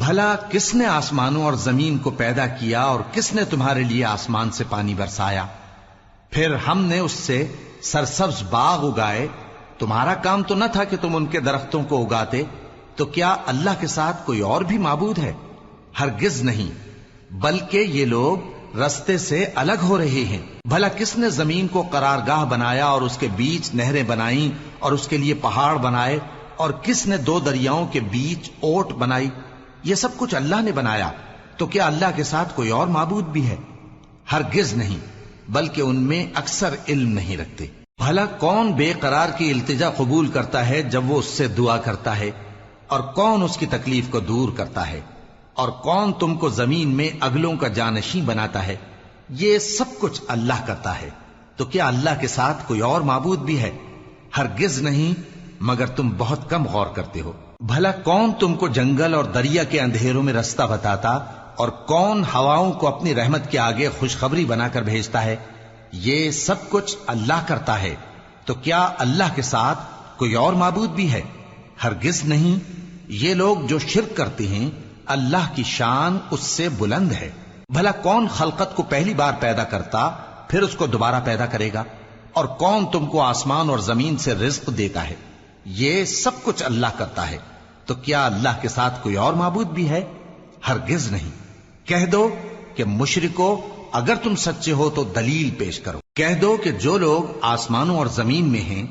بھلا کس نے آسمانوں اور زمین کو پیدا کیا اور کس نے تمہارے لیے آسمان سے پانی برسایا؟ پھر ہم نے اس سے سرسبز باغ اگائے. تمہارا کام تو نہ تھا کہ تم ان کے درختوں کو اگاتے. تو کیا اللہ کے ساتھ کوئی اور بھی معبود ہے؟ ہرگز نہیں، بلکہ یہ لوگ رستے سے الگ ہو رہے ہیں. بھلا کس نے زمین کو قرارگاہ بنایا اور اس کے بیچ نہریں بنائیں اور اس کے لیے پہاڑ بنائے، اور کس نے دو دریاؤں کے بیچ اوٹ بنائی؟ یہ سب کچھ اللہ نے بنایا. تو کیا اللہ کے ساتھ کوئی اور معبود بھی ہے؟ ہرگز نہیں، بلکہ ان میں اکثر علم نہیں رکھتے. بھلا کون بے قرار کی التجا قبول کرتا ہے جب وہ اس سے دعا کرتا ہے، اور کون اس کی تکلیف کو دور کرتا ہے، اور کون تم کو زمین میں اگلوں کا جانشین بناتا ہے؟ یہ سب کچھ اللہ کرتا ہے. تو کیا اللہ کے ساتھ کوئی اور معبود بھی ہے؟ ہرگز نہیں، مگر تم بہت کم غور کرتے ہو. بھلا کون تم کو جنگل اور دریا کے اندھیروں میں رستہ بتاتا، اور کون ہواؤں کو اپنی رحمت کے آگے خوشخبری بنا کر بھیجتا ہے؟ یہ سب کچھ اللہ کرتا ہے. تو کیا اللہ کے ساتھ کوئی اور معبود بھی ہے؟ ہرگز نہیں. یہ لوگ جو شرک کرتے ہیں اللہ کی شان اس سے بلند ہے. بھلا کون خلقت کو پہلی بار پیدا کرتا پھر اس کو دوبارہ پیدا کرے گا؟ اور کون تم کو آسمان اور زمین سے رزق دیتا ہے؟ یہ سب کچھ اللہ کرتا ہے. تو کیا اللہ کے ساتھ کوئی اور معبود بھی ہے؟ ہرگز نہیں. کہہ دو کہ مشرکو، اگر تم سچے ہو تو دلیل پیش کرو. کہہ دو کہ جو لوگ آسمانوں اور زمین میں ہیں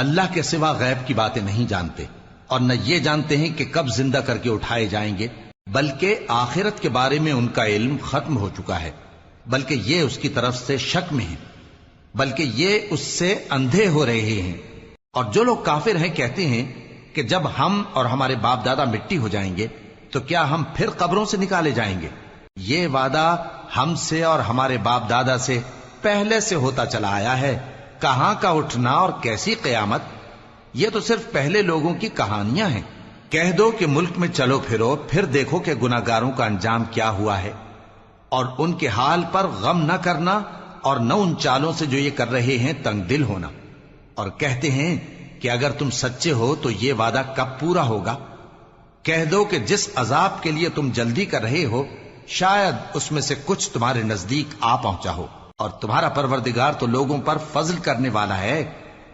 اللہ کے سوا غیب کی باتیں نہیں جانتے، اور نہ یہ جانتے ہیں کہ کب زندہ کر کے اٹھائے جائیں گے، بلکہ آخرت کے بارے میں ان کا علم ختم ہو چکا ہے، بلکہ یہ اس کی طرف سے شک میں ہیں، بلکہ یہ اس سے اندھے ہو رہے ہیں. اور جو لوگ کافر ہیں کہتے ہیں کہ جب ہم اور ہمارے باپ دادا مٹی ہو جائیں گے تو کیا ہم پھر قبروں سے نکالے جائیں گے؟ یہ وعدہ ہم سے اور ہمارے باپ دادا سے پہلے سے ہوتا چلا آیا ہے. کہاں کا اٹھنا اور کیسی قیامت؟ یہ تو صرف پہلے لوگوں کی کہانیاں ہیں. کہہ دو کہ ملک میں چلو پھرو، پھر دیکھو کہ گناہگاروں کا انجام کیا ہوا ہے، اور ان کے حال پر غم نہ کرنا، اور نہ ان چالوں سے جو یہ کر رہے ہیں تنگ دل ہونا. اور کہتے ہیں کہ اگر تم سچے ہو تو یہ وعدہ کب پورا ہوگا؟ کہہ دو کہ جس عذاب کے لیے تم جلدی کر رہے ہو شاید اس میں سے کچھ تمہارے نزدیک آ پہنچا ہو، اور تمہارا پروردگار تو لوگوں پر فضل کرنے والا ہے،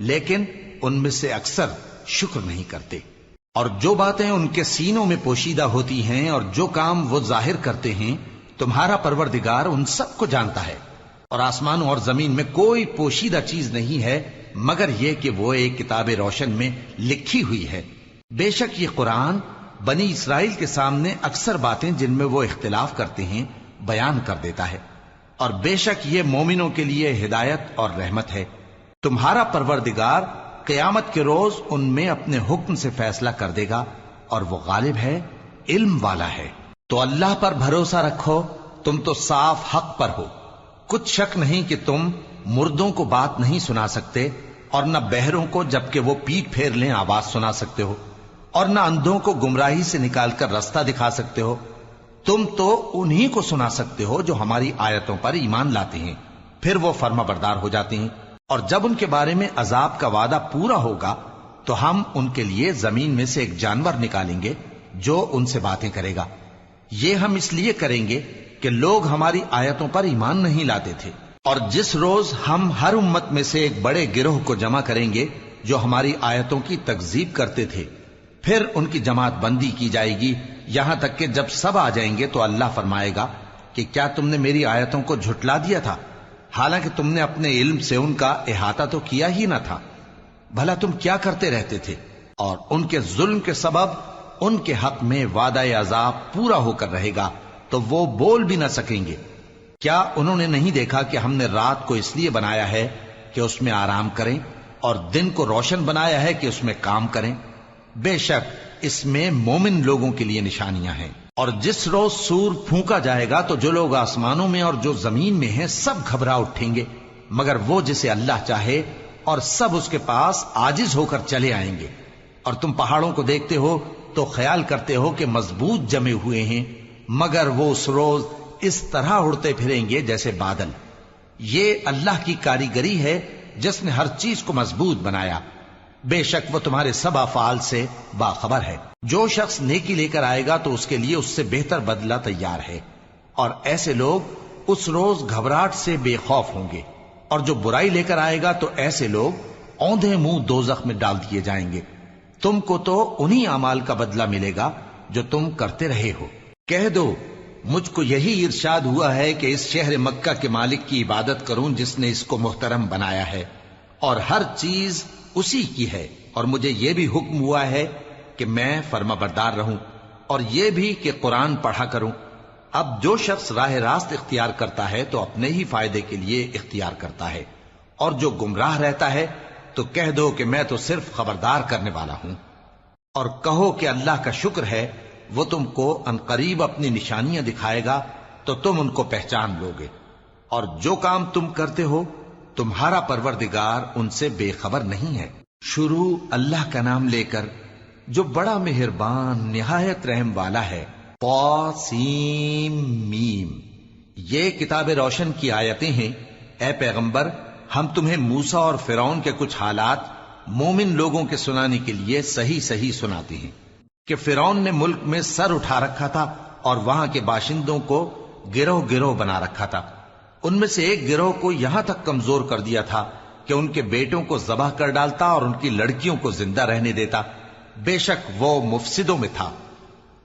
لیکن ان میں سے اکثر شکر نہیں کرتے. اور جو باتیں ان کے سینوں میں پوشیدہ ہوتی ہیں اور جو کام وہ ظاہر کرتے ہیں تمہارا پروردگار ان سب کو جانتا ہے. اور آسمانوں اور زمین میں کوئی پوشیدہ چیز نہیں ہے مگر یہ کہ وہ ایک کتاب روشن میں لکھی ہوئی ہے. بے شک یہ قرآن بنی اسرائیل کے سامنے اکثر باتیں جن میں وہ اختلاف کرتے ہیں بیان کر دیتا ہے، اور بے شک یہ مومنوں کے لیے ہدایت اور رحمت ہے. تمہارا پروردگار قیامت کے روز ان میں اپنے حکم سے فیصلہ کر دے گا، اور وہ غالب ہے، علم والا ہے. تو اللہ پر بھروسہ رکھو، تم تو صاف حق پر ہو. کچھ شک نہیں کہ تم مردوں کو بات نہیں سنا سکتے، اور نہ بہروں کو جبکہ وہ پیٹ پھیر لیں آواز سنا سکتے ہو، اور نہ اندھوں کو گمراہی سے نکال کر رستہ دکھا سکتے ہو. تم تو انہی کو سنا سکتے ہو جو ہماری آیتوں پر ایمان لاتے ہیں، پھر وہ فرما بردار ہو جاتے ہیں. اور جب ان کے بارے میں عذاب کا وعدہ پورا ہوگا تو ہم ان کے لیے زمین میں سے ایک جانور نکالیں گے جو ان سے باتیں کرے گا. یہ ہم اس لیے کریں گے کہ لوگ ہماری آیتوں پر ایمان نہیں لاتے تھے. اور جس روز ہم ہر امت میں سے ایک بڑے گروہ کو جمع کریں گے جو ہماری آیتوں کی تکذیب کرتے تھے، پھر ان کی جماعت بندی کی جائے گی یہاں تک کہ جب سب آ جائیں گے تو اللہ فرمائے گا کہ کیا تم نے میری آیتوں کو جھٹلا دیا تھا، حالانکہ تم نے اپنے علم سے ان کا احاطہ تو کیا ہی نہ تھا. بھلا تم کیا کرتے رہتے تھے؟ اور ان کے ظلم کے سبب ان کے حق میں وعدہ عذاب پورا ہو کر رہے گا تو وہ بول بھی نہ سکیں گے. کیا انہوں نے نہیں دیکھا کہ ہم نے رات کو اس لیے بنایا ہے کہ اس میں آرام کریں، اور دن کو روشن بنایا ہے کہ اس میں کام کریں؟ بے شک اس میں مومن لوگوں کے لیے نشانیاں ہیں. اور جس روز سور پھونکا جائے گا تو جو لوگ آسمانوں میں اور جو زمین میں ہیں سب گھبرا اٹھیں گے مگر وہ جسے اللہ چاہے، اور سب اس کے پاس عاجز ہو کر چلے آئیں گے. اور تم پہاڑوں کو دیکھتے ہو تو خیال کرتے ہو کہ مضبوط جمے ہوئے ہیں، مگر وہ اس روز اس طرح اڑتے پھریں گے جیسے بادل. یہ اللہ کی کاریگری ہے جس نے ہر چیز کو مضبوط بنایا. بے شک وہ تمہارے سب افعال سے باخبر ہے۔ جو شخص نیکی لے کر آئے گا تو اس کے لیے اس سے بہتر بدلہ تیار ہے، اور ایسے لوگ اس روز گھبراہٹ سے بے خوف ہوں گے، اور جو برائی لے کر آئے گا تو ایسے لوگ اوندھے منہ دوزخ میں ڈال دیے جائیں گے۔ تم کو تو انہی اعمال کا بدلہ ملے گا جو تم کرتے رہے ہو۔ کہہ دو مجھ کو یہی ارشاد ہوا ہے کہ اس شہر مکہ کے مالک کی عبادت کروں جس نے اس کو محترم بنایا ہے، اور ہر چیز اسی کی ہے، اور مجھے یہ بھی حکم ہوا ہے کہ میں فرما بردار رہوں، اور یہ بھی کہ قرآن پڑھا کروں۔ اب جو شخص راہ راست اختیار کرتا ہے تو اپنے ہی فائدے کے لیے اختیار کرتا ہے، اور جو گمراہ رہتا ہے تو کہہ دو کہ میں تو صرف خبردار کرنے والا ہوں۔ اور کہو کہ اللہ کا شکر ہے وہ تم کو عنقریب اپنی نشانیاں دکھائے گا تو تم ان کو پہچان لو گے، اور جو کام تم کرتے ہو تمہارا پروردگار ان سے بے خبر نہیں ہے۔ شروع اللہ کا نام لے کر جو بڑا مہربان نہایت رحم والا ہے۔ طاسیم میم، یہ کتاب روشن کی آیتیں ہیں۔ اے پیغمبر، ہم تمہیں موسیٰ اور فرعون کے کچھ حالات مومن لوگوں کے سنانے کے لیے صحیح صحیح سناتے ہیں کہ فرعون نے ملک میں سر اٹھا رکھا تھا اور وہاں کے باشندوں کو گروہ گروہ بنا رکھا تھا۔ ان میں سے ایک گروہ کو یہاں تک کمزور کر دیا تھا کہ ان کے بیٹوں کو ذبح کر ڈالتا اور ان کی لڑکیوں کو زندہ رہنے دیتا۔ بے شک وہ مفسدوں میں تھا،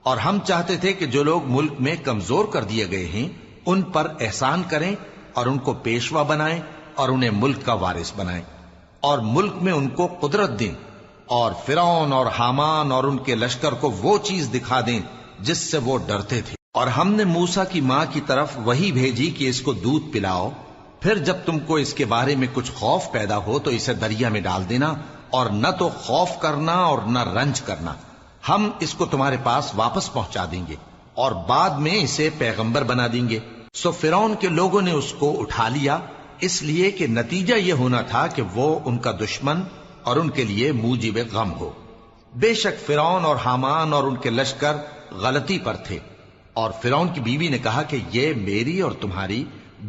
اور ہم چاہتے تھے کہ جو لوگ ملک میں کمزور کر دیے گئے ہیں ان پر احسان کریں اور ان کو پیشوا بنائیں اور انہیں ملک کا وارث بنائیں، اور ملک میں ان کو قدرت دیں، اور فرعون اور حامان اور ان کے لشکر کو وہ چیز دکھا دیں جس سے وہ ڈرتے تھے۔ اور ہم نے موسیٰ کی ماں کی طرف وہی بھیجی کہ اس کو دودھ پلاؤ، پھر جب تم کو اس کے بارے میں کچھ خوف پیدا ہو تو اسے دریا میں ڈال دینا، اور نہ تو خوف کرنا اور نہ رنج کرنا، ہم اس کو تمہارے پاس واپس پہنچا دیں گے اور بعد میں اسے پیغمبر بنا دیں گے۔ سو فرعون کے لوگوں نے اس کو اٹھا لیا، اس لیے کہ نتیجہ یہ ہونا تھا کہ وہ ان کا دشمن اور ان کے لیے موجب غم ہو۔ بے شک فرعون اور حامان اور ان کے لشکر غلطی پر تھے، اور فرعون کی بیوی نے کہا کہ یہ میری اور تمہاری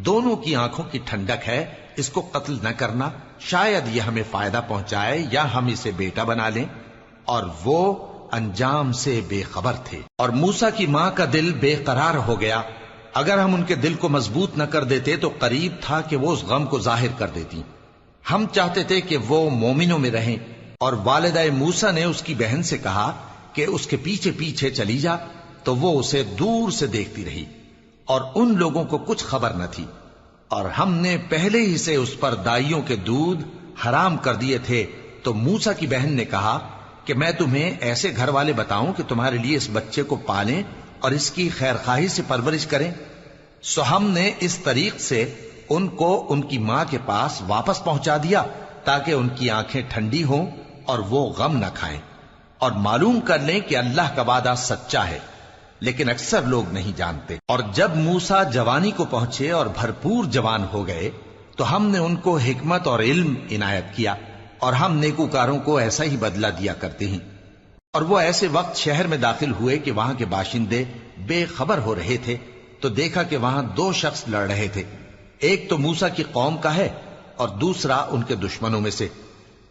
دونوں کی آنکھوں کی ٹھنڈک ہے، اس کو قتل نہ کرنا، شاید یہ ہمیں فائدہ پہنچائے یا ہم اسے بیٹا بنا لیں، اور وہ انجام سے بے خبر تھے۔ اور موسیٰ کی ماں کا دل بے قرار ہو گیا، اگر ہم ان کے دل کو مضبوط نہ کر دیتے تو قریب تھا کہ وہ اس غم کو ظاہر کر دیتی۔ ہم چاہتے تھے کہ وہ مومنوں میں رہیں، اور والدہ موسیٰ نے اس کی بہن سے کہا کہ اس کے پیچھے پیچھے چلی جا، تو وہ اسے دور سے دیکھتی رہی، اور ان لوگوں کو کچھ خبر نہ تھی، اور ہم نے پہلے ہی سے اس پر دائیوں کے دودھ حرام کر دیے تھے۔ تو موسیٰ کی بہن نے کہا کہ میں تمہیں ایسے گھر والے بتاؤں کہ تمہارے لیے اس بچے کو پالیں اور اس کی خیر خواہی سے پرورش کریں۔ سو ہم نے اس طریق سے ان کو ان کی ماں کے پاس واپس پہنچا دیا تاکہ ان کی آنکھیں ٹھنڈی ہوں اور وہ غم نہ کھائیں، اور معلوم کر لیں کہ اللہ کا وعدہ سچا ہے، لیکن اکثر لوگ نہیں جانتے۔ اور جب موسیٰ جوانی کو پہنچے اور بھرپور جوان ہو گئے تو ہم نے ان کو حکمت اور علم عنایت کیا، اور ہم نیکوکاروں کو ایسا ہی بدلہ دیا کرتے ہیں۔ اور وہ ایسے وقت شہر میں داخل ہوئے کہ وہاں کے باشندے بے خبر ہو رہے تھے، تو دیکھا کہ وہاں دو شخص لڑ رہے تھے، ایک تو موسیٰ کی قوم کا ہے اور دوسرا ان کے دشمنوں میں سے۔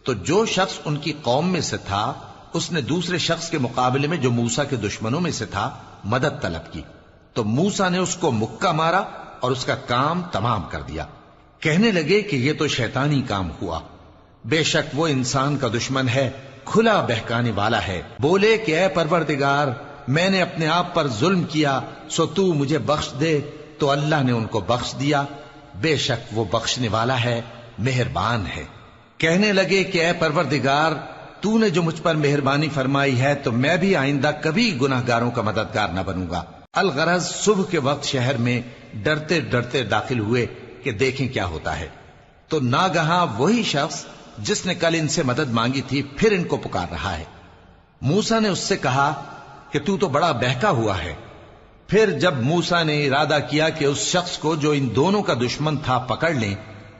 تو جو شخص ان کی قوم میں سے تھا اس نے دوسرے شخص کے مقابلے میں جو موسیٰ کے دشمنوں میں سے تھا مدد طلب کی، تو موسیٰ نے اس کو مکہ مارا اور اس کا کام تمام کر دیا۔ کہنے لگے کہ یہ تو شیطانی کام ہوا، بے شک وہ انسان کا دشمن ہے، کھلا بہکانے والا ہے۔ بولے کہ اے پروردگار، میں نے اپنے آپ پر ظلم کیا، سو تو مجھے بخش دے، تو اللہ نے ان کو بخش دیا، بے شک وہ بخشنے والا ہے، مہربان ہے۔ کہنے لگے کہ اے پروردگار، تو نے جو مجھ پر مہربانی فرمائی ہے تو میں بھی آئندہ کبھی گناہ گاروں کا مددگار نہ بنوں گا۔ الغرض صبح کے وقت شہر میں ڈرتے ڈرتے داخل ہوئے کہ دیکھیں کیا ہوتا ہے، تو ناگہاں وہی شخص جس نے کل ان سے مدد مانگی تھی پھر ان کو پکار رہا ہے۔ موسیٰ نے اس سے کہا کہ تو بڑا بہکا ہوا ہے۔ پھر جب موسیٰ نے ارادہ کیا کہ اس شخص کو جو ان دونوں کا دشمن تھا پکڑ لیں،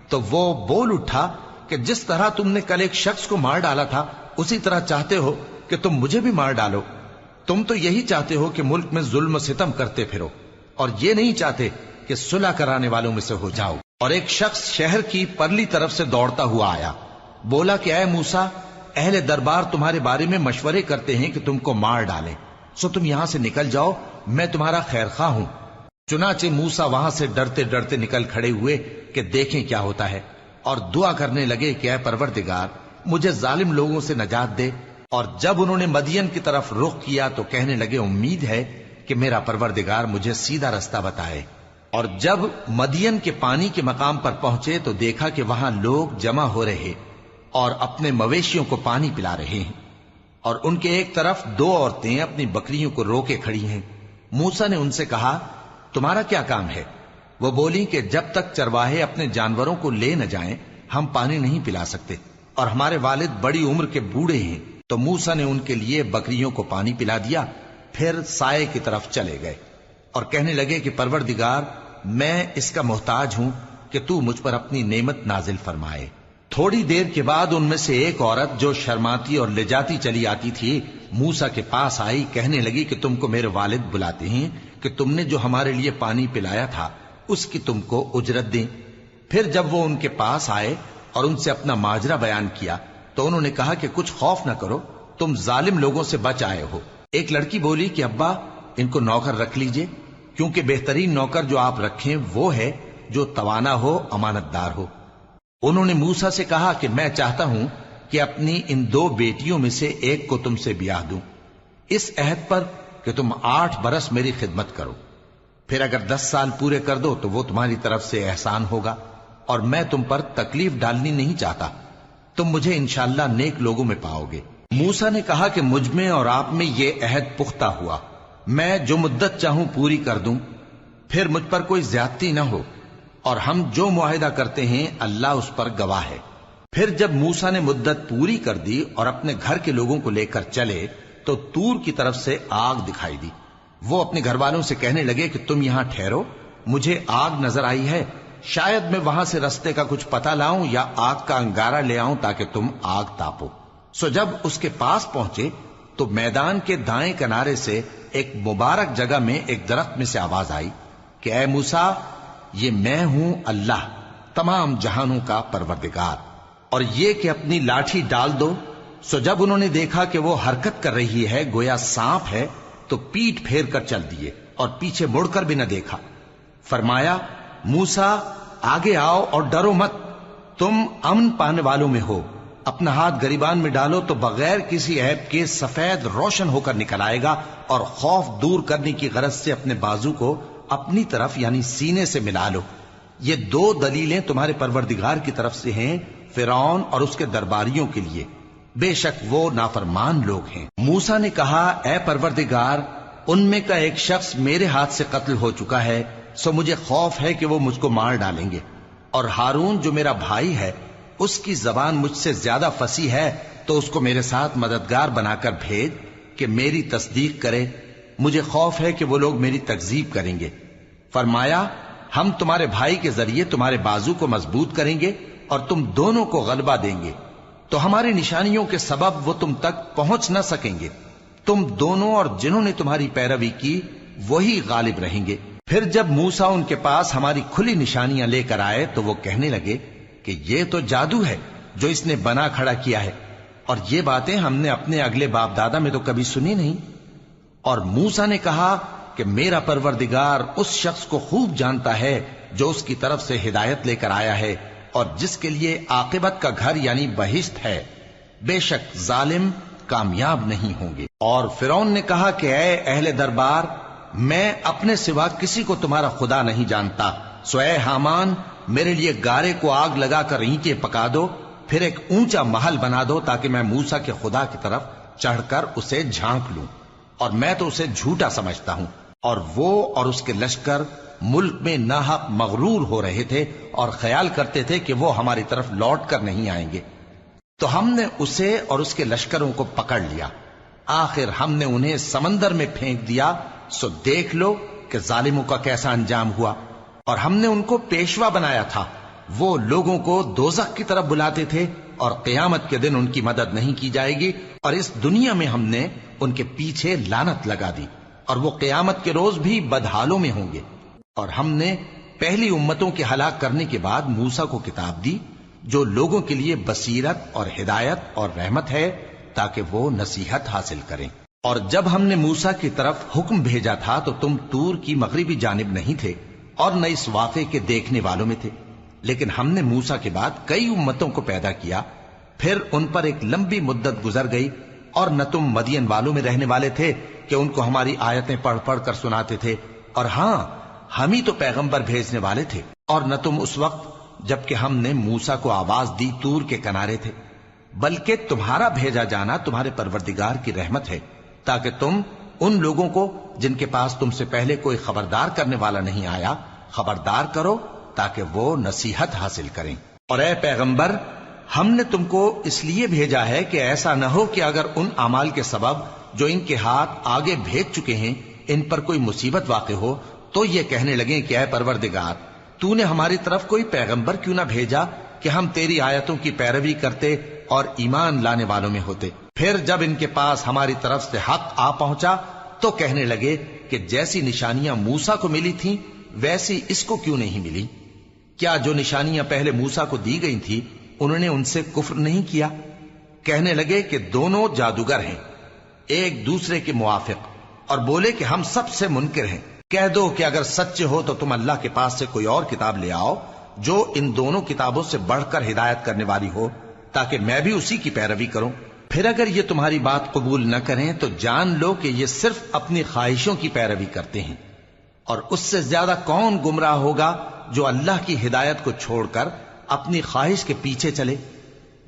تو وہ بول اٹھا کہ جس طرح تم نے کل ایک شخص کو مار ڈالا تھا اسی طرح چاہتے ہو کہ تم مجھے بھی مار ڈالو۔ تم تو یہی چاہتے ہو کہ ملک میں ظلم و ستم کرتے پھرو، اور یہ نہیں چاہتے کہ صلح کرانے والوں میں سے ہو جاؤ۔ اور ایک شخص شہر کی پرلی طرف سے دوڑتا ہوا آیا، بولا کہ اے موسیٰ، اہل دربار تمہارے بارے میں مشورے کرتے ہیں کہ تم کو مار ڈالیں، سو تم یہاں سے نکل جاؤ، میں تمہارا خیر خواہ ہوں۔ چنانچہ موسیٰ وہاں سے ڈرتے ڈرتے نکل کھڑے ہوئے کہ دیکھیں کیا ہوتا ہے، اور دعا کرنے لگے کہ اے پروردگار مجھے ظالم لوگوں سے نجات دے۔ اور جب انہوں نے مدین کی طرف رخ کیا تو کہنے لگے امید ہے کہ میرا پروردگار مجھے سیدھا رستہ بتائے۔ اور جب مدین کے پانی کے مقام پر پہنچے تو دیکھا کہ وہاں لوگ جمع ہو رہے اور اپنے مویشیوں کو پانی پلا رہے ہیں، اور ان کے ایک طرف دو عورتیں اپنی بکریوں کو روکے کھڑی ہیں۔ موسیٰ نے ان سے کہا تمہارا کیا کام ہے؟ وہ بولی کہ جب تک چرواہے اپنے جانوروں کو لے نہ جائیں ہم پانی نہیں پلا سکتے، اور ہمارے والد بڑی عمر کے بوڑھے ہیں۔ تو موسیٰ نے ان کے لیے بکریوں کو پانی پلا دیا، پھر سائے کی طرف چلے گئے اور کہنے لگے کہ پروردگار میں اس کا محتاج ہوں کہ تو مجھ پر اپنی نعمت نازل فرمائے۔ تھوڑی دیر کے بعد ان میں سے ایک عورت جو شرماتی اور لجاتی چلی آتی تھی موسیٰ کے پاس آئی، کہنے لگی کہ تم کو میرے والد بلاتے ہیں کہ تم نے جو ہمارے لیے پانی پلایا تھا اس کی تم کو اجرت دیں۔ پھر جب وہ ان کے پاس آئے اور ان سے اپنا ماجرا بیان کیا تو انہوں نے کہا کہ کچھ خوف نہ کرو، تم ظالم لوگوں سے بچ آئے ہو۔ ایک لڑکی بولی کہ ابا ان کو نوکر رکھ لیجئے، کیونکہ بہترین نوکر جو آپ رکھیں وہ ہے جو توانا ہو، امانت دار ہو۔ انہوں نے موسیٰ سے کہا کہ میں چاہتا ہوں کہ اپنی ان دو بیٹیوں میں سے ایک کو تم سے بیاہ دوں، اس عہد پر کہ تم 8 برس میری خدمت کرو، پھر اگر 10 سال پورے کر دو تو وہ تمہاری طرف سے احسان ہوگا، اور میں تم پر تکلیف ڈالنی نہیں چاہتا، تم مجھے انشاءاللہ نیک لوگوں میں پاؤ گے۔ موسیٰ نے کہا کہ مجھ میں اور آپ میں یہ عہد پختہ ہوا، میں جو مدت چاہوں پوری کر دوں، پھر مجھ پر کوئی زیادتی نہ ہو، اور ہم جو معاہدہ کرتے ہیں اللہ اس پر گواہ ہے۔ پھر جب موسیٰ نے مدت پوری کر دی اور اپنے گھر کے لوگوں کو لے کر چلے تو طور کی طرف سے آگ دکھائی دی۔ وہ اپنے گھر والوں سے کہنے لگے کہ تم یہاں ٹھہرو، مجھے آگ نظر آئی ہے، شاید میں وہاں سے رستے کا کچھ پتہ لاؤں یا آگ کا انگارہ لے آؤں تاکہ تم آگ تاپو۔ سو جب اس کے پاس پہنچے تو میدان کے دائیں کنارے سے ایک مبارک جگہ میں ایک درخت میں سے آواز آئی کہ اے موسیٰ یہ میں ہوں اللہ تمام جہانوں کا پروردگار، اور یہ کہ اپنی لاٹھی ڈال دو۔ سو جب انہوں نے دیکھا کہ وہ حرکت کر رہی ہے گویا سانپ ہے تو پیٹ پھیر کر چل دیے اور پیچھے مڑ کر بھی نہ دیکھا۔ فرمایا موسیٰ آگے آؤ اور ڈرو مت، تم امن پانے والوں میں ہو، اپنا ہاتھ گریبان میں ڈالو تو بغیر کسی عیب کے سفید روشن ہو کر نکل آئے گا، اور خوف دور کرنے کی غرض سے اپنے بازو کو اپنی طرف یعنی سینے سے ملا لو۔ یہ 2 دلیلیں تمہارے پروردگار کی طرف سے ہیں فرعون اور اس کے درباریوں کے لیے، بے شک وہ نافرمان لوگ ہیں۔ موسیٰ نے کہا اے پروردگار ان میں کا ایک شخص میرے ہاتھ سے قتل ہو چکا ہے، سو مجھے خوف ہے کہ وہ مجھ کو مار ڈالیں گے، اور ہارون جو میرا بھائی ہے اس کی زبان مجھ سے زیادہ فصیح ہے، تو اس کو میرے ساتھ مددگار بنا کر بھیج کہ میری تصدیق کرے، مجھے خوف ہے کہ وہ لوگ میری تکذیب کریں گے۔ فرمایا ہم تمہارے بھائی کے ذریعے تمہارے بازو کو مضبوط کریں گے اور تم دونوں کو غلبہ دیں گے، تو ہماری نشانیوں کے سبب وہ تم تک پہنچ نہ سکیں گے، تم دونوں اور جنہوں نے تمہاری پیروی کی وہی غالب رہیں گے۔ پھر جب موسیٰ ان کے پاس ہماری کھلی نشانیاں لے کر آئے تو وہ کہنے لگے کہ یہ تو جادو ہے جو اس نے بنا کھڑا کیا ہے، اور یہ باتیں ہم نے اپنے اگلے باپ دادا میں تو کبھی سنی نہیں۔ اور موسیٰ نے کہا کہ میرا پروردگار اس شخص کو خوب جانتا ہے جو اس کی طرف سے ہدایت لے کر آیا ہے اور جس کے لیے عاقبت کا گھر یعنی بہشت ہے، بے شک ظالم کامیاب نہیں ہوں گے۔ اور فرعون نے کہا کہ اے اہل دربار میں اپنے سوا کسی کو تمہارا خدا نہیں جانتا، سو اے حامان میرے لیے گارے کو آگ لگا کر اینٹیں پکا دو، پھر ایک اونچا محل بنا دو تاکہ میں موسیٰ کے خدا کی طرف چڑھ کر اسے جھانک لوں، اور میں تو اسے جھوٹا سمجھتا ہوں۔ اور وہ اور اس کے لشکر ملک میں ناحق مغرور ہو رہے تھے اور خیال کرتے تھے کہ وہ ہماری طرف لوٹ کر نہیں آئیں گے، تو ہم نے اسے اور اس کے لشکروں کو پکڑ لیا، آخر ہم نے انہیں سمندر میں پھینک دیا، سو دیکھ لو کہ ظالموں کا کیسا انجام ہوا۔ اور ہم نے ان کو پیشوا بنایا تھا، وہ لوگوں کو دوزخ کی طرف بلاتے تھے، اور قیامت کے دن ان کی مدد نہیں کی جائے گی، اور اس دنیا میں ہم نے ان کے پیچھے لعنت لگا دی، اور وہ قیامت کے روز بھی بدحالوں میں ہوں گے۔ اور ہم نے پہلی امتوں کے ہلاک کرنے کے بعد موسیٰ کو کتاب دی، جو لوگوں کے لیے بصیرت اور ہدایت اور رحمت ہے تاکہ وہ نصیحت حاصل کریں۔ اور جب ہم نے موسیٰ کی طرف حکم بھیجا تھا تو تم طور کی مغربی جانب نہیں تھے اور نہ اس واقعے کے دیکھنے والوں میں تھے، لیکن ہم نے موسیٰ کے بعد کئی امتوں کو پیدا کیا، پھر ان پر ایک لمبی مدت گزر گئی، اور نہ تم مدین والوں میں رہنے والے تھے کہ ان کو ہماری آیتیں پڑھ پڑھ کر سناتے تھے، اور ہاں ہم ہی تو پیغمبر بھیجنے والے تھے، اور نہ تم اس وقت جبکہ ہم نے موسیٰ کو آواز دی طور کے کنارے تھے، بلکہ تمہارا بھیجا جانا تمہارے پروردگار کی رحمت ہے تاکہ تم ان لوگوں کو جن کے پاس تم سے پہلے کوئی خبردار کرنے والا نہیں آیا خبردار کرو تاکہ وہ نصیحت حاصل کریں۔ اور اے پیغمبر، ہم نے تم کو اس لیے بھیجا ہے کہ ایسا نہ ہو کہ اگر ان اعمال کے سبب جو ان کے ہاتھ آگے بھیج چکے ہیں ان پر کوئی مصیبت واقع ہو تو یہ کہنے لگیں کہ اے پروردگار، تو نے ہماری طرف کوئی پیغمبر کیوں نہ بھیجا کہ ہم تیری آیتوں کی پیروی کرتے اور ایمان لانے والوں میں ہوتے۔ پھر جب ان کے پاس ہماری طرف سے حق آ پہنچا تو کہنے لگے کہ جیسی نشانیاں موسیٰ کو ملی تھیں ویسی اس کو کیوں نہیں ملی؟ کیا جو نشانیاں پہلے موسیٰ کو دی گئی تھی انہوں نے ان سے کفر نہیں کیا؟ کہنے لگے کہ دونوں جادوگر ہیں ایک دوسرے کے موافق، اور بولے کہ ہم سب سے منکر ہیں۔ کہہ دو کہ اگر سچے ہو تو تم اللہ کے پاس سے کوئی اور کتاب لے آؤ جو ان دونوں کتابوں سے بڑھ کر ہدایت کرنے والی ہو تاکہ میں بھی اسی کی پیروی کروں۔ پھر اگر یہ تمہاری بات قبول نہ کریں تو جان لو کہ یہ صرف اپنی خواہشوں کی پیروی کرتے ہیں، اور اس سے زیادہ کون گمراہ ہوگا جو اللہ کی ہدایت کو چھوڑ کر اپنی خواہش کے پیچھے چلے۔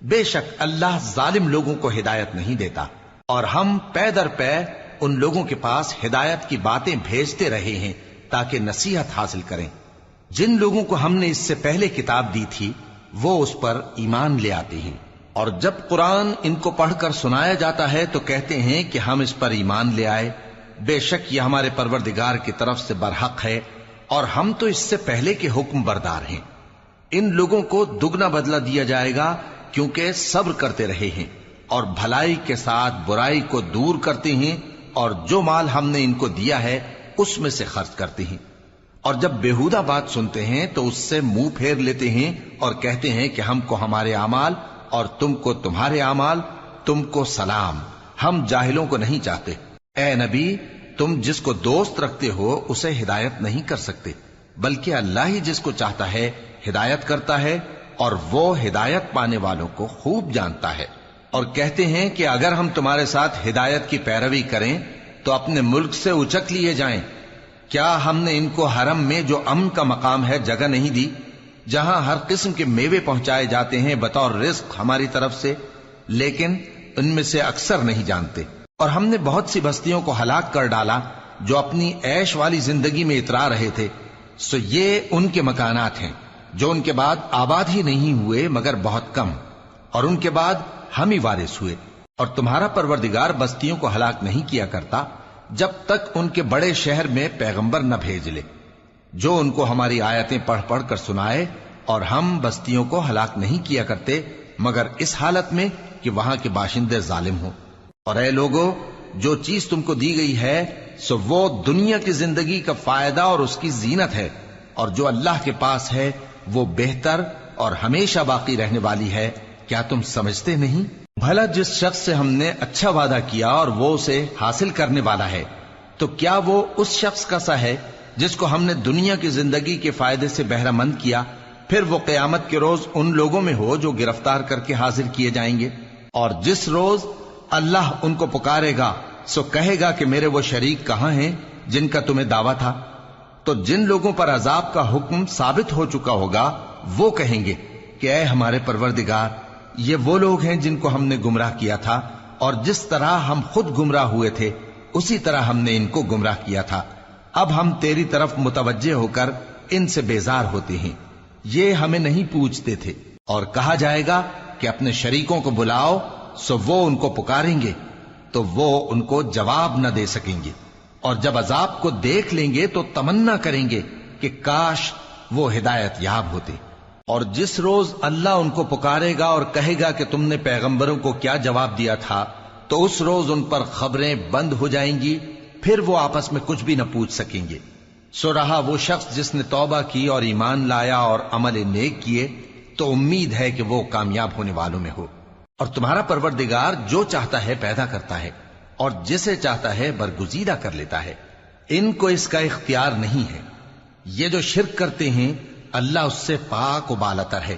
بے شک اللہ ظالم لوگوں کو ہدایت نہیں دیتا، اور ہم پے در پے ان لوگوں کے پاس ہدایت کی باتیں بھیجتے رہے ہیں تاکہ نصیحت حاصل کریں۔ جن لوگوں کو ہم نے اس سے پہلے کتاب دی تھی وہ اس پر ایمان لے آتے ہیں، اور جب قرآن ان کو پڑھ کر سنایا جاتا ہے تو کہتے ہیں کہ ہم اس پر ایمان لے آئے، بے شک یہ ہمارے پروردگار کی طرف سے برحق ہے اور ہم تو اس سے پہلے کے حکم بردار ہیں۔ ان لوگوں کو دگنا بدلہ دیا جائے گا کیونکہ صبر کرتے رہے ہیں اور بھلائی کے ساتھ برائی کو دور کرتے ہیں، اور جو مال ہم نے ان کو دیا ہے اس میں سے خرچ کرتے ہیں، اور جب بیہودہ بات سنتے ہیں تو اس سے منہ پھیر لیتے ہیں اور کہتے ہیں کہ ہم کو ہمارے اعمال اور تم کو تمہارے اعمال، تم کو سلام، ہم جاہلوں کو نہیں چاہتے۔ اے نبی، تم جس کو دوست رکھتے ہو اسے ہدایت نہیں کر سکتے، بلکہ اللہ ہی جس کو چاہتا ہے ہدایت کرتا ہے، اور وہ ہدایت پانے والوں کو خوب جانتا ہے۔ اور کہتے ہیں کہ اگر ہم تمہارے ساتھ ہدایت کی پیروی کریں تو اپنے ملک سے اچک لیے جائیں۔ کیا ہم نے ان کو حرم میں جو امن کا مقام ہے جگہ نہیں دی، جہاں ہر قسم کے میوے پہنچائے جاتے ہیں بطور رزق ہماری طرف سے؟ لیکن ان میں سے اکثر نہیں جانتے۔ اور ہم نے بہت سی بستیوں کو ہلاک کر ڈالا جو اپنی عیش والی زندگی میں اترا رہے تھے، سو یہ ان کے مکانات ہیں جو ان کے بعد آباد ہی نہیں ہوئے مگر بہت کم، اور ان کے بعد ہم ہی وارث ہوئے۔ اور تمہارا پروردگار بستیوں کو ہلاک نہیں کیا کرتا جب تک ان کے بڑے شہر میں پیغمبر نہ بھیج لے جو ان کو ہماری آیتیں پڑھ پڑھ کر سنائے، اور ہم بستیوں کو ہلاک نہیں کیا کرتے مگر اس حالت میں کہ وہاں کے باشندے ظالم ہوں۔ اور اے لوگو، جو چیز تم کو دی گئی ہے سو وہ دنیا کی زندگی کا فائدہ اور اس کی زینت ہے، اور جو اللہ کے پاس ہے وہ بہتر اور ہمیشہ باقی رہنے والی ہے۔ کیا تم سمجھتے نہیں؟ بھلا جس شخص سے ہم نے اچھا وعدہ کیا اور وہ اسے حاصل کرنے والا ہے تو کیا وہ اس شخص کا سا ہے جس کو ہم نے دنیا کی زندگی کے فائدے سے بہرہ مند کیا، پھر وہ قیامت کے روز ان لوگوں میں ہو جو گرفتار کر کے حاضر کیے جائیں گے؟ اور جس روز اللہ ان کو پکارے گا سو کہے گا کہ میرے وہ شریک کہاں ہیں جن کا تمہیں دعویٰ تھا؟ تو جن لوگوں پر عذاب کا حکم ثابت ہو چکا ہوگا وہ کہیں گے کہ اے ہمارے پروردگار، یہ وہ لوگ ہیں جن کو ہم نے گمراہ کیا تھا، اور جس طرح ہم خود گمراہ ہوئے تھے اسی طرح ہم نے ان کو گمراہ کیا تھا۔ اب ہم تیری طرف متوجہ ہو کر ان سے بیزار ہوتے ہیں، یہ ہمیں نہیں پوچھتے تھے۔ اور کہا جائے گا کہ اپنے شریکوں کو بلاؤ، سو وہ ان کو پکاریں گے تو وہ ان کو جواب نہ دے سکیں گے، اور جب عذاب کو دیکھ لیں گے تو تمنا کریں گے کہ کاش وہ ہدایت یاب ہوتے۔ اور جس روز اللہ ان کو پکارے گا اور کہے گا کہ تم نے پیغمبروں کو کیا جواب دیا تھا، تو اس روز ان پر خبریں بند ہو جائیں گی، پھر وہ آپس میں کچھ بھی نہ پوچھ سکیں گے۔ سو رہا وہ شخص جس نے توبہ کی اور ایمان لایا اور عمل نیک کیے، تو امید ہے کہ وہ کامیاب ہونے والوں میں ہو۔ اور تمہارا پروردگار جو چاہتا ہے پیدا کرتا ہے اور جسے چاہتا ہے برگزیدہ کر لیتا ہے، ان کو اس کا اختیار نہیں ہے۔ یہ جو شرک کرتے ہیں اللہ اس سے پاک و بالاتر ہے،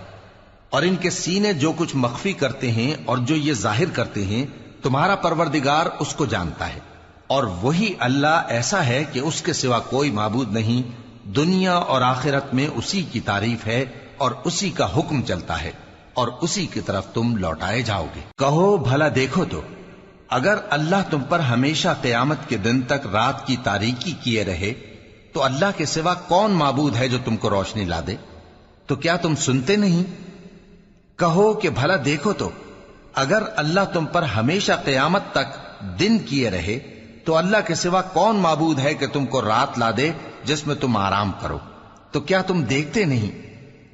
اور ان کے سینے جو کچھ مخفی کرتے ہیں اور جو یہ ظاہر کرتے ہیں تمہارا پروردگار اس کو جانتا ہے۔ اور وہی اللہ ایسا ہے کہ اس کے سوا کوئی معبود نہیں، دنیا اور آخرت میں اسی کی تعریف ہے اور اسی کا حکم چلتا ہے اور اسی کی طرف تم لوٹائے جاؤ گے۔ کہو بھلا دیکھو تو اگر اللہ تم پر ہمیشہ قیامت کے دن تک رات کی تاریکی کیے رہے تو اللہ کے سوا کون معبود ہے جو تم کو روشنی لا دے؟ تو کیا تم سنتے نہیں؟ کہو کہ بھلا دیکھو تو اگر اللہ تم پر ہمیشہ قیامت تک دن کیے رہے تو اللہ کے سوا کون معبود ہے کہ تم کو رات لا دے جس میں تم آرام کرو؟ تو کیا تم دیکھتے نہیں؟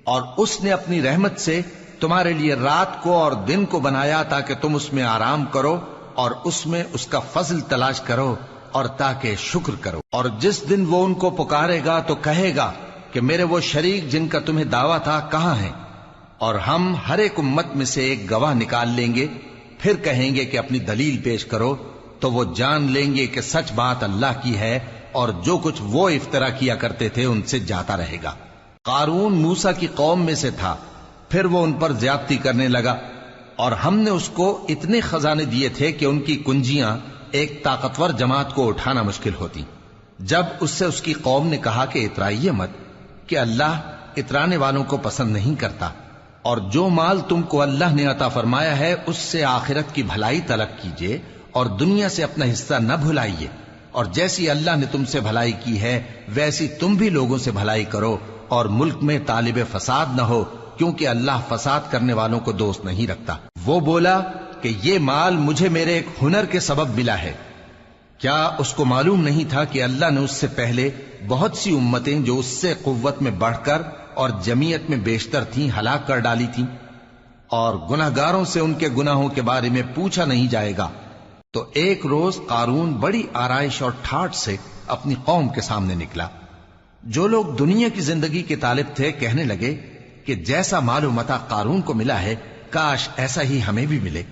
اور اس نے اپنی رحمت سے تمہارے لیے رات کو اور دن کو بنایا تاکہ تم اس میں آرام کرو اور اس میں اس کا فضل تلاش کرو اور تاکہ شکر کرو۔ اور جس دن وہ ان کو پکارے گا تو کہے گا کہ میرے وہ شریک جن کا تمہیں دعویٰ تھا کہاں ہیں؟ اور ہم ہر ایک امت میں سے ایک گواہ نکال لیں گے، پھر کہیں گے کہ اپنی دلیل پیش کرو، تو وہ جان لیں گے کہ سچ بات اللہ کی ہے اور جو کچھ وہ افترا کیا کرتے تھے ان سے جاتا رہے گا۔ قارون موسیٰ کی قوم میں سے تھا، پھر وہ ان پر زیادتی کرنے لگا، اور ہم نے اس کو اتنے خزانے دیے تھے کہ ان کی کنجیاں ایک طاقتور جماعت کو اٹھانا مشکل ہوتی۔ جب اس سے اس کی قوم نے کہا کہ اترائیے مت، کہ اللہ اترانے والوں کو پسند نہیں کرتا، اور جو مال تم کو اللہ نے عطا فرمایا ہے اس سے آخرت کی بھلائی طلب کیجیے اور دنیا سے اپنا حصہ نہ بھلائیے، اور جیسی اللہ نے تم سے بھلائی کی ہے ویسی تم بھی لوگوں سے بھلائی کرو، اور ملک میں طالب فساد نہ ہو، کیونکہ اللہ فساد کرنے والوں کو دوست نہیں رکھتا۔ وہ بولا کہ یہ مال مجھے میرے ایک ہنر کے سبب ملا ہے۔ کیا اس کو معلوم نہیں تھا کہ اللہ نے اس سے پہلے بہت سی امتیں جو اس سے قوت میں بڑھ کر اور جمعیت میں بیشتر تھیں ہلاک کر ڈالی تھیں، اور گناہگاروں سے ان کے گناہوں کے بارے میں پوچھا نہیں جائے گا؟ تو ایک روز قارون بڑی آرائش اور ٹھاٹ سے اپنی قوم کے سامنے نکلا۔ جو لوگ دنیا کی زندگی کے طالب تھے کہنے لگے کہ جیسا مال و متاع قارون کو ملا ہے کاش ایسا ہی ہمیں بھی ملے،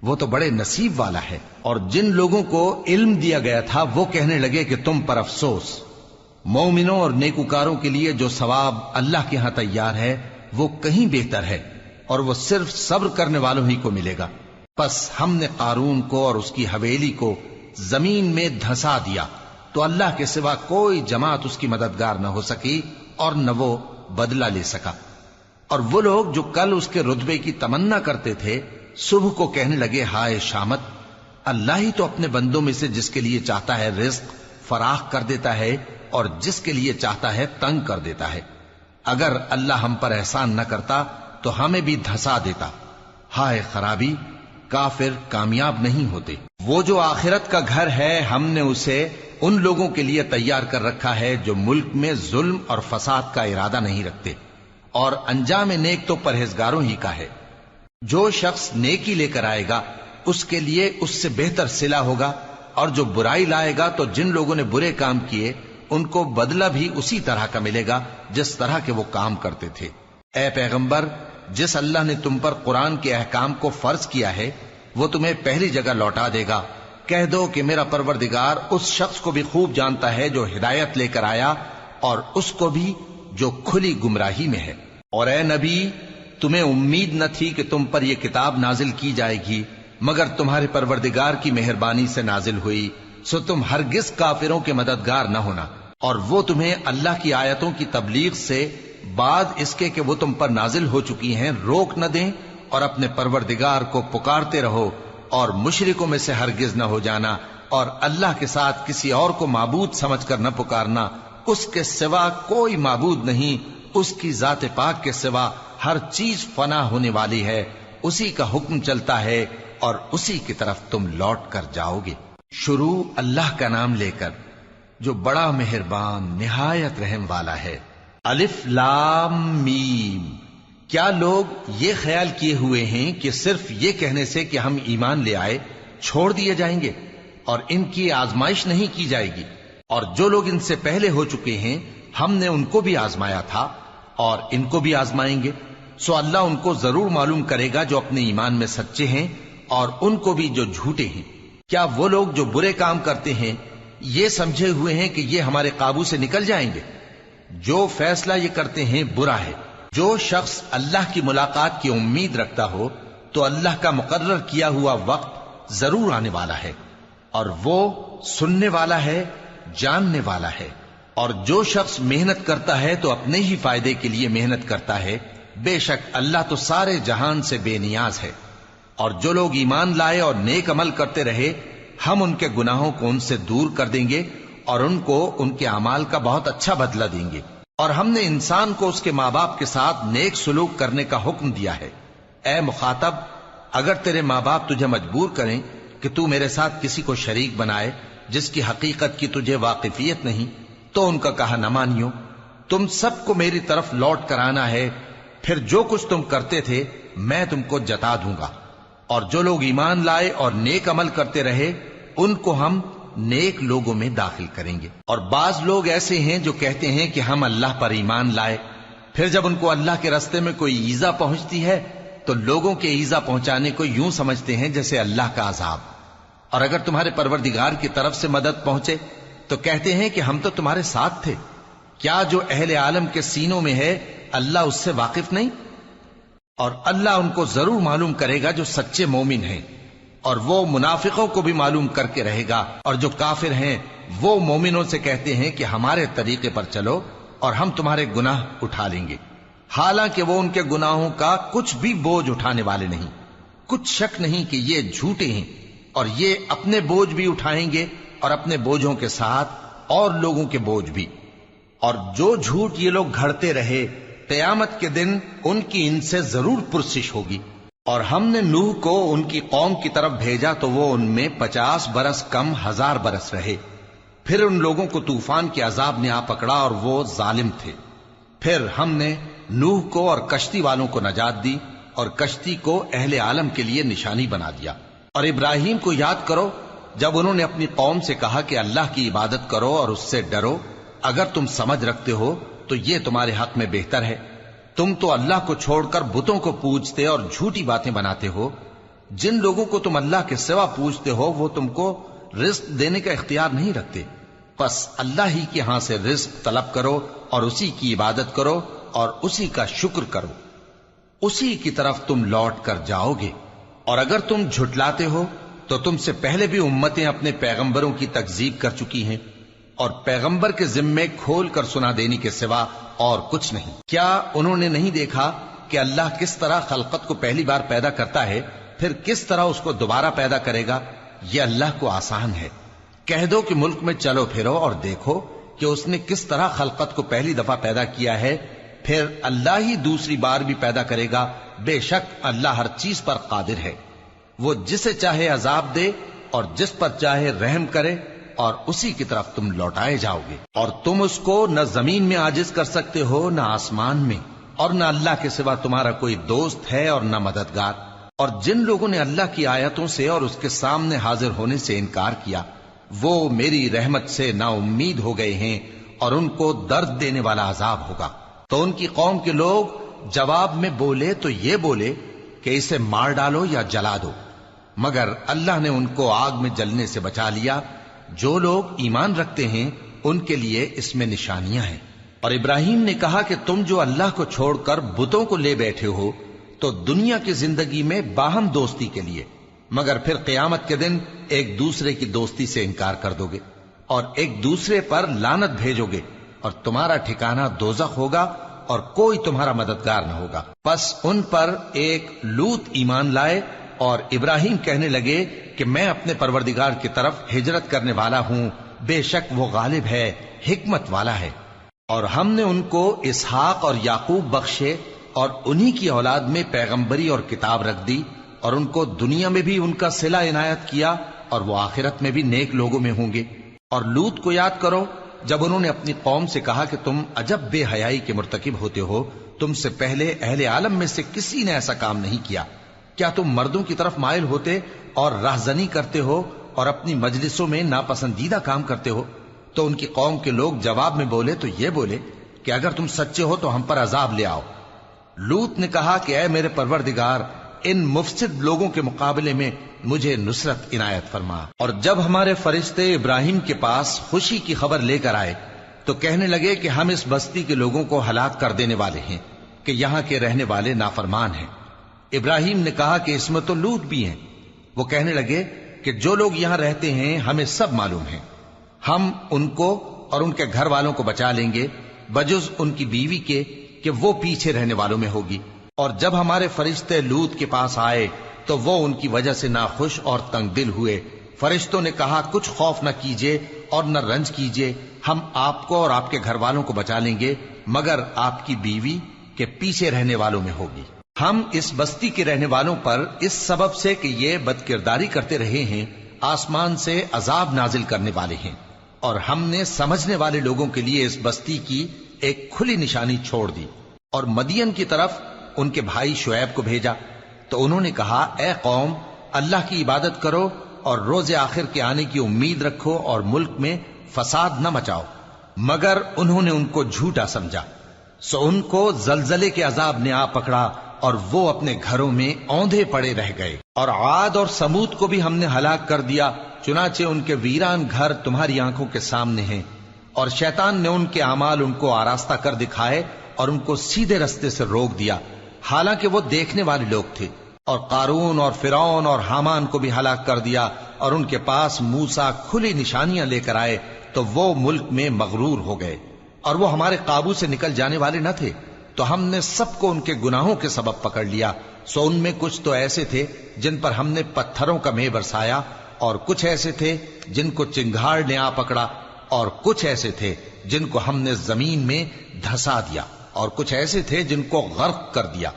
وہ تو بڑے نصیب والا ہے۔ اور جن لوگوں کو علم دیا گیا تھا وہ کہنے لگے کہ تم پر افسوس، مومنوں اور نیکوکاروں کے لیے جو ثواب اللہ کے ہاں تیار ہے وہ کہیں بہتر ہے، اور وہ صرف صبر کرنے والوں ہی کو ملے گا۔ پس ہم نے قارون کو اور اس کی حویلی کو زمین میں دھسا دیا، تو اللہ کے سوا کوئی جماعت اس کی مددگار نہ ہو سکی اور نہ وہ بدلہ لے سکا۔ اور وہ لوگ جو کل اس کے رتبے کی تمنا کرتے تھے صبح کو کہنے لگے ہائے شامت، اللہ ہی تو اپنے بندوں میں سے جس کے لیے چاہتا ہے رزق فراخ کر دیتا ہے اور جس کے لیے چاہتا ہے تنگ کر دیتا ہے۔ اگر اللہ ہم پر احسان نہ کرتا تو ہمیں بھی دھسا دیتا۔ ہائے خرابی، کافر کامیاب نہیں ہوتے۔ وہ جو آخرت کا گھر ہے ہم نے اسے ان لوگوں کے لیے تیار کر رکھا ہے جو ملک میں ظلم اور فساد کا ارادہ نہیں رکھتے، اور انجام نیک تو پرہیزگاروں ہی کا ہے۔ جو شخص نیکی لے کر آئے گا اس کے لیے اس سے بہتر صلہ ہوگا، اور جو برائی لائے گا تو جن لوگوں نے برے کام کیے ان کو بدلہ بھی اسی طرح کا ملے گا جس طرح کے وہ کام کرتے تھے۔ اے پیغمبر، جس اللہ نے تم پر قرآن کے احکام کو فرض کیا ہے وہ تمہیں پہلی جگہ لوٹا دے گا۔ کہہ دو کہ میرا پروردگار اس شخص کو بھی خوب جانتا ہے جو ہدایت لے کر آیا اور اس کو بھی جو کھلی گمراہی میں ہے۔ اور اے نبی، تمہیں امید نہ تھی کہ تم پر یہ کتاب نازل کی جائے گی مگر تمہارے پروردگار کی مہربانی سے نازل ہوئی، سو تم ہرگز کافروں کے مددگار نہ ہونا، اور وہ تمہیں اللہ کی آیتوں کی تبلیغ سے بعد اس کے کہ وہ تم پر نازل ہو چکی ہیں روک نہ دیں، اور اپنے پروردگار کو پکارتے رہو اور مشرکوں میں سے ہرگز نہ ہو جانا، اور اللہ کے ساتھ کسی اور کو معبود سمجھ کر نہ پکارنا، اس کے سوا کوئی معبود نہیں، اس کی ذات پاک کے سوا ہر چیز فنا ہونے والی ہے، اسی کا حکم چلتا ہے اور اسی کی طرف تم لوٹ کر جاؤ گے۔ شروع اللہ کا نام لے کر جو بڑا مہربان نہایت رحم والا ہے۔ الف لام میم۔ کیا لوگ یہ خیال کیے ہوئے ہیں کہ صرف یہ کہنے سے کہ ہم ایمان لے آئے چھوڑ دیے جائیں گے اور ان کی آزمائش نہیں کی جائے گی؟ اور جو لوگ ان سے پہلے ہو چکے ہیں ہم نے ان کو بھی آزمایا تھا اور ان کو بھی آزمائیں گے، سو اللہ ان کو ضرور معلوم کرے گا جو اپنے ایمان میں سچے ہیں اور ان کو بھی جو جھوٹے ہیں۔ کیا وہ لوگ جو برے کام کرتے ہیں یہ سمجھے ہوئے ہیں کہ یہ ہمارے قابو سے نکل جائیں گے؟ جو فیصلہ یہ کرتے ہیں برا ہے۔ جو شخص اللہ کی ملاقات کی امید رکھتا ہو تو اللہ کا مقرر کیا ہوا وقت ضرور آنے والا ہے، اور وہ سننے والا ہے، جاننے والا ہے۔ اور جو شخص محنت کرتا ہے تو اپنے ہی فائدے کے لیے محنت کرتا ہے، بے شک اللہ تو سارے جہان سے بے نیاز ہے۔ اور جو لوگ ایمان لائے اور نیک عمل کرتے رہے، ہم ان کے گناہوں کو ان سے دور کر دیں گے اور ان کو ان کے اعمال کا بہت اچھا بدلہ دیں گے۔ اور ہم نے انسان کو اس کے ماں باپ کے ساتھ نیک سلوک کرنے کا حکم دیا ہے۔ اے مخاطب، اگر تیرے ماں باپ تجھے مجبور کریں کہ تو میرے ساتھ کسی کو شریک بنائے جس کی حقیقت کی تجھے واقفیت نہیں، تو ان کا کہا نہ مانیو۔ تم سب کو میری طرف لوٹ کر آنا ہے، پھر جو کچھ تم کرتے تھے میں تم کو جتا دوں گا۔ اور جو لوگ ایمان لائے اور نیک عمل کرتے رہے ان کو ہم نیک لوگوں میں داخل کریں گے۔ اور بعض لوگ ایسے ہیں جو کہتے ہیں کہ ہم اللہ پر ایمان لائے، پھر جب ان کو اللہ کے راستے میں کوئی ایذا پہنچتی ہے تو لوگوں کے ایذا پہنچانے کو یوں سمجھتے ہیں جیسے اللہ کا عذاب۔ اور اگر تمہارے پروردگار کی طرف سے مدد پہنچے تو کہتے ہیں کہ ہم تو تمہارے ساتھ تھے۔ کیا جو اہل عالم کے سینوں میں ہے اللہ اس سے واقف نہیں؟ اور اللہ ان کو ضرور معلوم کرے گا جو سچے مومن ہیں، اور وہ منافقوں کو بھی معلوم کر کے رہے گا۔ اور جو کافر ہیں وہ مومنوں سے کہتے ہیں کہ ہمارے طریقے پر چلو اور ہم تمہارے گناہ اٹھا لیں گے، حالانکہ وہ ان کے گناہوں کا کچھ بھی بوجھ اٹھانے والے نہیں۔ کچھ شک نہیں کہ یہ جھوٹے ہیں، اور یہ اپنے بوجھ بھی اٹھائیں گے اور اپنے بوجھوں کے ساتھ اور لوگوں کے بوجھ بھی۔ اور جو جھوٹ یہ لوگ گھڑتے رہے قیامت کے دن ان کی ان سے ضرور پرسش ہوگی۔ اور ہم نے نوح کو ان کی قوم کی طرف بھیجا تو وہ ان میں 50 برس کم 1000 برس رہے۔ پھر ان لوگوں کو طوفان کے عذاب نے آ پکڑا اور وہ ظالم تھے۔ پھر ہم نے نوح کو اور کشتی والوں کو نجات دی اور کشتی کو اہل عالم کے لیے نشانی بنا دیا۔ اور ابراہیم کو یاد کرو جب انہوں نے اپنی قوم سے کہا کہ اللہ کی عبادت کرو اور اس سے ڈرو، اگر تم سمجھ رکھتے ہو تو یہ تمہارے حق میں بہتر ہے۔ تم تو اللہ کو چھوڑ کر بتوں کو پوجتے اور جھوٹی باتیں بناتے ہو۔ جن لوگوں کو تم اللہ کے سوا پوجتے ہو وہ تم کو رزق دینے کا اختیار نہیں رکھتے، پس اللہ ہی کے ہاں سے رزق طلب کرو اور اسی کی عبادت کرو اور اسی کا شکر کرو، اسی کی طرف تم لوٹ کر جاؤ گے۔ اور اگر تم جھٹلاتے ہو تو تم سے پہلے بھی امتیں اپنے پیغمبروں کی تکذیب کر چکی ہیں، اور پیغمبر کے ذمے کھول کر سنا دینے کے سوا اور کچھ نہیں۔ کیا انہوں نے نہیں دیکھا کہ اللہ کس طرح خلقت کو پہلی بار پیدا کرتا ہے پھر کس طرح اس کو دوبارہ پیدا کرے گا؟ یہ اللہ کو آسان ہے۔ کہہ دو کہ ملک میں چلو پھرو اور دیکھو کہ اس نے کس طرح خلقت کو پہلی دفعہ پیدا کیا ہے، پھر اللہ ہی دوسری بار بھی پیدا کرے گا۔ بے شک اللہ ہر چیز پر قادر ہے۔ وہ جسے چاہے عذاب دے اور جس پر چاہے رحم کرے، اور اسی کی طرف تم لوٹائے جاؤ گے۔ اور تم اس کو نہ زمین میں عاجز کر سکتے ہو نہ آسمان میں، اور نہ اللہ کے سوا تمہارا کوئی دوست ہے اور نہ مددگار۔ اور جن لوگوں نے اللہ کی آیتوں سے اور اس کے سامنے حاضر ہونے سے انکار کیا وہ میری رحمت سے نا امید ہو گئے ہیں، اور ان کو درد دینے والا عذاب ہوگا۔ تو ان کی قوم کے لوگ جواب میں بولے تو یہ بولے کہ اسے مار ڈالو یا جلا دو، مگر اللہ نے ان کو آگ میں جلنے سے بچا لیا۔ جو لوگ ایمان رکھتے ہیں ان کے لیے اس میں نشانیاں ہیں۔ اور ابراہیم نے کہا کہ تم جو اللہ کو چھوڑ کر بتوں کو لے بیٹھے ہو تو دنیا کی زندگی میں باہم دوستی کے لیے، مگر پھر قیامت کے دن ایک دوسرے کی دوستی سے انکار کر دو گے اور ایک دوسرے پر لعنت بھیجو گے، اور تمہارا ٹھکانہ دوزخ ہوگا اور کوئی تمہارا مددگار نہ ہوگا۔ پس ان پر ایک لوط ایمان لائے اور ابراہیم کہنے لگے کہ میں اپنے پروردگار کی طرف ہجرت کرنے والا ہوں، بے شک وہ غالب ہے، حکمت والا ہے۔ اور ہم نے ان کو اسحاق اور یعقوب بخشے اور انہی کی اولاد میں پیغمبری اور کتاب رکھ دی، اور ان کو دنیا میں بھی ان کا صلہ عنایت کیا اور وہ آخرت میں بھی نیک لوگوں میں ہوں گے۔ اور لوط کو یاد کرو جب انہوں نے اپنی قوم سے کہا کہ تم عجب بے حیائی کے مرتکب ہوتے ہو، تم سے پہلے اہل عالم میں سے کسی نے ایسا کام نہیں کیا۔ کیا تم مردوں کی طرف مائل ہوتے اور راہزنی کرتے ہو اور اپنی مجلسوں میں ناپسندیدہ کام کرتے ہو؟ تو ان کی قوم کے لوگ جواب میں بولے تو یہ بولے کہ اگر تم سچے ہو تو ہم پر عذاب لے آؤ، لوط نے کہا کہ اے میرے پروردگار، ان مفسد لوگوں کے مقابلے میں مجھے نصرت عنایت فرما۔ اور جب ہمارے فرشتے ابراہیم کے پاس خوشی کی خبر لے کر آئے تو کہنے لگے کہ ہم اس بستی کے لوگوں کو ہلاک کر دینے والے ہیں کہ یہاں کے رہنے والے نافرمان ہیں۔ ابراہیم نے کہا کہ اس میں تو لوط بھی ہیں۔ وہ کہنے لگے کہ جو لوگ یہاں رہتے ہیں ہمیں سب معلوم ہیں، ہم ان کو اور ان کے گھر والوں کو بچا لیں گے بجز ان کی بیوی کے کہ وہ پیچھے رہنے والوں میں ہوگی۔ اور جب ہمارے فرشتے لوط کے پاس آئے تو وہ ان کی وجہ سے ناخوش اور تنگ دل ہوئے۔ فرشتوں نے کہا کچھ خوف نہ کیجیے اور نہ رنج کیجیے، ہم آپ کو اور آپ کے گھر والوں کو بچا لیں گے مگر آپ کی بیوی کے پیچھے رہنے والوں میں ہوگی۔ ہم اس بستی کے رہنے والوں پر اس سبب سے کہ یہ بد کرداری کرتے رہے ہیں آسمان سے عذاب نازل کرنے والے ہیں، اور ہم نے سمجھنے والے لوگوں کے لیے اس بستی کی ایک کھلی نشانی چھوڑ دی۔ اور مدین کی طرف ان کے بھائی شعیب کو بھیجا تو انہوں نے کہا اے قوم، اللہ کی عبادت کرو اور روز آخر کے آنے کی امید رکھو اور ملک میں فساد نہ مچاؤ، مگر انہوں نے ان کو جھوٹا سمجھا، سو ان کو زلزلے کے عذاب نے آ پکڑا اور وہ اپنے گھروں میں اوندھے پڑے رہ گئے۔ اور عاد اور سمود کو بھی ہم نے ہلاک کر دیا، چنانچہ ان کے ویران گھر تمہاری آنکھوں کے سامنے ہیں، اور شیطان نے ان کے اعمال ان کو آراستہ کر دکھائے اور ان کو سیدھے رستے سے روک دیا، حالانکہ وہ دیکھنے والے لوگ تھے۔ اور قارون اور فرعون اور حامان کو بھی ہلاک کر دیا، اور ان کے پاس موسیٰ کھلی نشانیاں لے کر آئے تو وہ ملک میں مغرور ہو گئے، اور وہ ہمارے قابو سے نکل جانے والے نہ تھے، تو ہم نے سب کو ان کے گناہوں کے سبب پکڑ لیا۔ سو ان میں کچھ تو ایسے تھے جن پر ہم نے پتھروں کا مے برسایا، اور کچھ ایسے تھے جن کو چنگھاڑ نے آ پکڑا، اور کچھ ایسے تھے جن کو ہم نے زمین میں دھسا دیا، اور کچھ ایسے تھے جن کو غرق کر دیا۔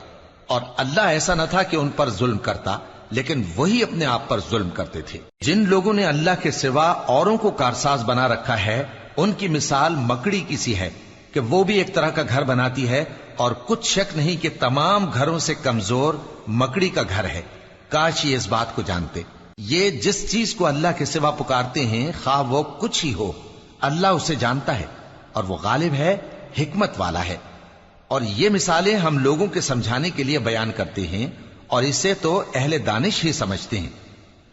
اور اللہ ایسا نہ تھا کہ ان پر ظلم کرتا، لیکن وہی اپنے آپ پر ظلم کرتے تھے۔ جن لوگوں نے اللہ کے سوا اوروں کو کارساز بنا رکھا ہے، ان کی مثال مکڑی کی سی ہے کہ وہ بھی ایک طرح کا گھر بناتی ہے، اور کچھ شک نہیں کہ تمام گھروں سے کمزور مکڑی کا گھر ہے۔ کاش یہ اس بات کو جانتے۔ یہ جس چیز کو اللہ کے سوا پکارتے ہیں خواہ وہ کچھ ہی ہو، اللہ اسے جانتا ہے، اور وہ غالب ہے، حکمت والا ہے۔ اور یہ مثالیں ہم لوگوں کے سمجھانے کے لیے بیان کرتے ہیں، اور اسے تو اہل دانش ہی سمجھتے ہیں۔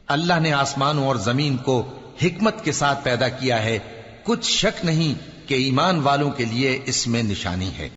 اللہ نے آسمانوں اور زمین کو حکمت کے ساتھ پیدا کیا ہے، کچھ شک نہیں کہ ایمان والوں کے لیے اس میں نشانی ہے۔